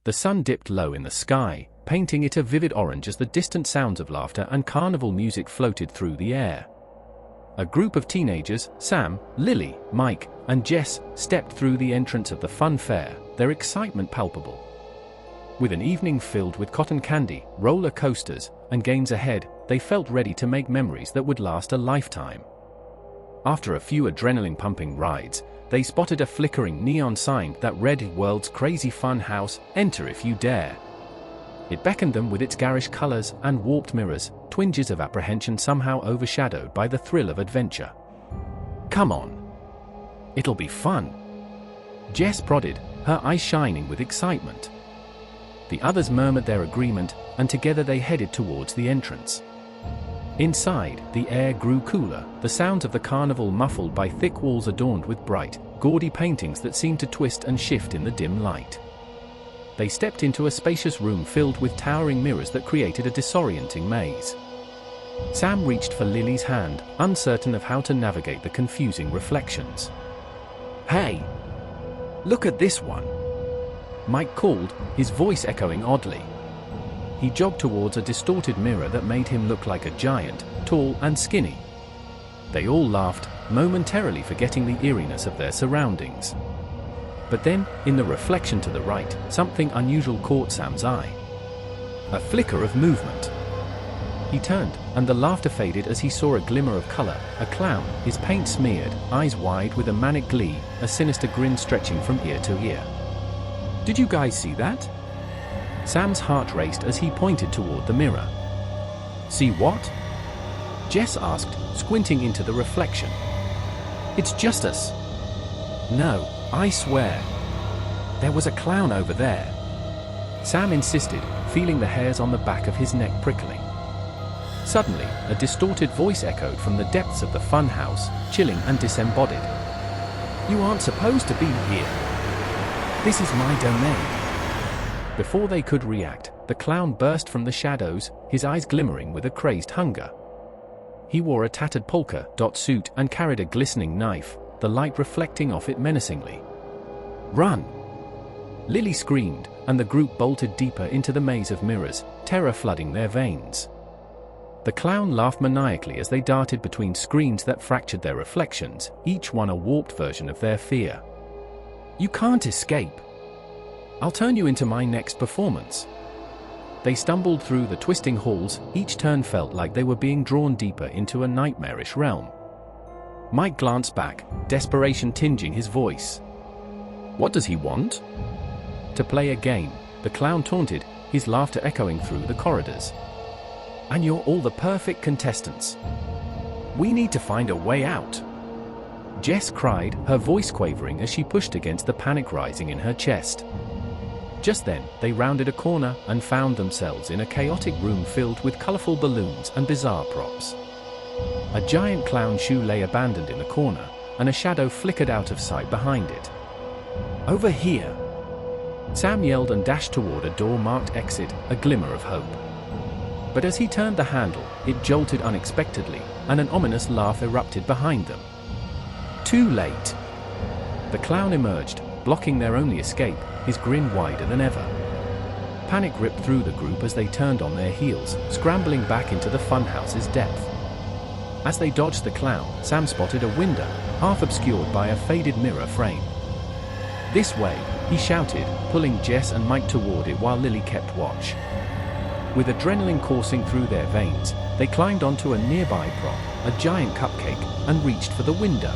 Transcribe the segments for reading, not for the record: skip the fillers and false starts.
The sun dipped low in the sky, painting it a vivid orange as the distant sounds of laughter and carnival music floated through the air. A group of teenagers, Sam, Lily, Mike, and Jess, stepped through the entrance of the Funfair, their excitement palpable. With an evening filled with cotton candy, roller coasters, and games ahead, they felt ready to make memories that would last a lifetime. After a few adrenaline-pumping rides, they spotted a flickering neon sign that read "World's Crazy Fun House, enter if you dare." It beckoned them with its garish colors and warped mirrors, twinges of apprehension somehow overshadowed by the thrill of adventure. "Come on. It'll be fun," Jess prodded, her eyes shining with excitement. The others murmured their agreement, and together they headed towards the entrance. Inside, the air grew cooler, the sounds of the carnival muffled by thick walls adorned with bright, gaudy paintings that seemed to twist and shift in the dim light. They stepped into a spacious room filled with towering mirrors that created a disorienting maze. Sam reached for Lily's hand, uncertain of how to navigate the confusing reflections. "Hey! Look at this one!" Mike called, his voice echoing oddly. He jogged towards a distorted mirror that made him look like a giant, tall and skinny. They all laughed, momentarily forgetting the eeriness of their surroundings. But then, in the reflection to the right, something unusual caught Sam's eye. A flicker of movement. He turned, and the laughter faded as he saw a glimmer of color, a clown, his paint smeared, eyes wide with a manic glee, a sinister grin stretching from ear to ear. "Did you guys see that?" Sam's heart raced as he pointed toward the mirror. "See what?" Jess asked, squinting into the reflection. "It's just us." "No, I swear. There was a clown over there," Sam insisted, feeling the hairs on the back of his neck prickling. Suddenly, a distorted voice echoed from the depths of the fun house, chilling and disembodied. "You aren't supposed to be here. This is my domain." Before they could react, the clown burst from the shadows, his eyes glimmering with a crazed hunger. He wore a tattered polka dot suit and carried a glistening knife, the light reflecting off it menacingly. "Run!" Lily screamed, and the group bolted deeper into the maze of mirrors, terror flooding their veins. The clown laughed maniacally as they darted between screens that fractured their reflections, each one a warped version of their fear. "You can't escape. I'll turn you into my next performance." They stumbled through the twisting halls, each turn felt like they were being drawn deeper into a nightmarish realm. Mike glanced back, desperation tinging his voice. "What does he want?" "To play a game," the clown taunted, his laughter echoing through the corridors. "And you're all the perfect contestants. We need to find a way out," Jess cried, her voice quavering as she pushed against the panic rising in her chest. Just then, they rounded a corner and found themselves in a chaotic room filled with colorful balloons and bizarre props. A giant clown shoe lay abandoned in the corner, and a shadow flickered out of sight behind it. "Over here!" Sam yelled and dashed toward a door marked exit, a glimmer of hope. But as he turned the handle, it jolted unexpectedly, and an ominous laugh erupted behind them. Too late! The clown emerged, blocking their only escape, his grin wider than ever. Panic ripped through the group as they turned on their heels, scrambling back into the funhouse's depth. As they dodged the clown, Sam spotted a window, half obscured by a faded mirror frame. "This way," he shouted, pulling Jess and Mike toward it while Lily kept watch. With adrenaline coursing through their veins, they climbed onto a nearby prop, a giant cupcake, and reached for the window.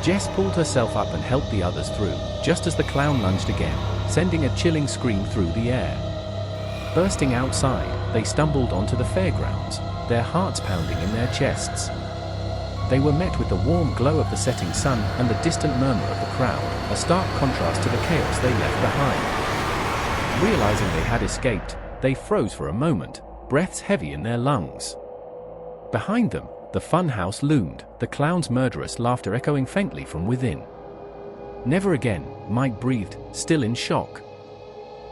Jess pulled herself up and helped the others through, just as the clown lunged again, sending a chilling scream through the air. Bursting outside, they stumbled onto the fairgrounds, their hearts pounding in their chests. They were met with the warm glow of the setting sun and the distant murmur of the crowd, a stark contrast to the chaos they left behind. Realizing they had escaped, they froze for a moment, breaths heavy in their lungs. Behind them, the funhouse loomed, the clown's murderous laughter echoing faintly from within. "Never again," Mike breathed, still in shock.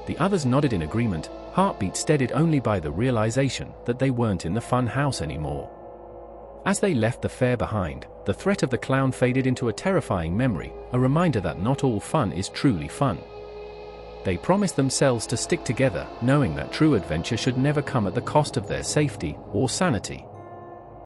The others nodded in agreement, heartbeat steadied only by the realization that they weren't in the funhouse anymore. As they left the fair behind, the threat of the clown faded into a terrifying memory, a reminder that not all fun is truly fun. They promise themselves to stick together, knowing that true adventure should never come at the cost of their safety or sanity.